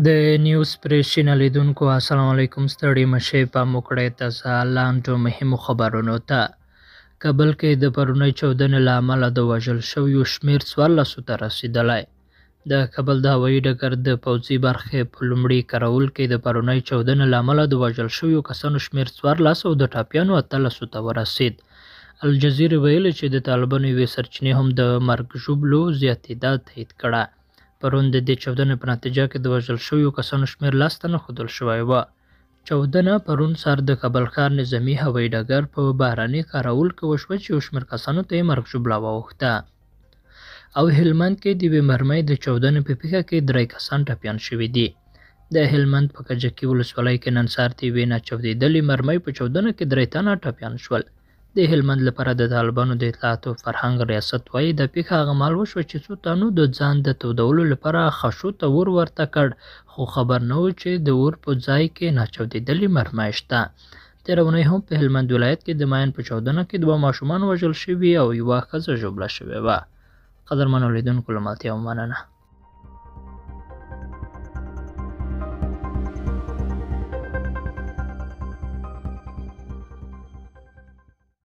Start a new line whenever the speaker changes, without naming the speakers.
د نیوز پریس چینل لیدونکو السلام علیکم. ستړي مشئ، پام وکړئ تازه لاندو مهمو خبرونو ته. کابل کې د پرونۍ چاودنې له امله د وژل شویو شمېر 14 ته رسېدلی. د کابل د هوایي ډګر د پوځي برخې په لومړي کارول کې د پرونۍ چاودنې له امله د وژل شویو کسانو شمېر 14 او د ټپیانو 18 ته ورسېد. الجزیرې ویلي چې د طالبانو یوې سرچینې هم د مرګ ژوبلو زیاتېدا تایید کړه. پرون د دې چاودنې په نتیجه کې د وژل شویو کسانو شمېر 10 ته نه ښودل شوی و. چاودنه پرون سهار د کابل ښار نظامي هوایي ډګر په بهرني کارول کې وشوه چې یو شمېر کسانو ته یې مرګ ژوبله واوښته. او هلمند کې د یوې مرمۍ د چاودنې په پیښه کې 3 کسان ټپیان شوي دي. د هلمند په کجکي ولسوالۍ کې نن سهار د یوې ناچاودېدلې مرمۍ په چاودنه کې 3 تنه ټپیان شول. د هلمند لپاره د طالبانو د اطلاعاتو فرهنګ ریاست وایي د پیښه هغه مهال وشوه چې څو تنو د ځان د تودولو لپاره خشو ته ور ورته کړ، خو خبر نه و چې د اور په ځای کې ناچاودېدلې مرمۍ شته. تېره اونۍ هم په هلمند ولایت کې د ماین په چاودنه کې 2 ماشومان وژل شوي او 1 ښځه ژوبله شوې وه. قدرمنو لیدونکو له ملتیا مننه.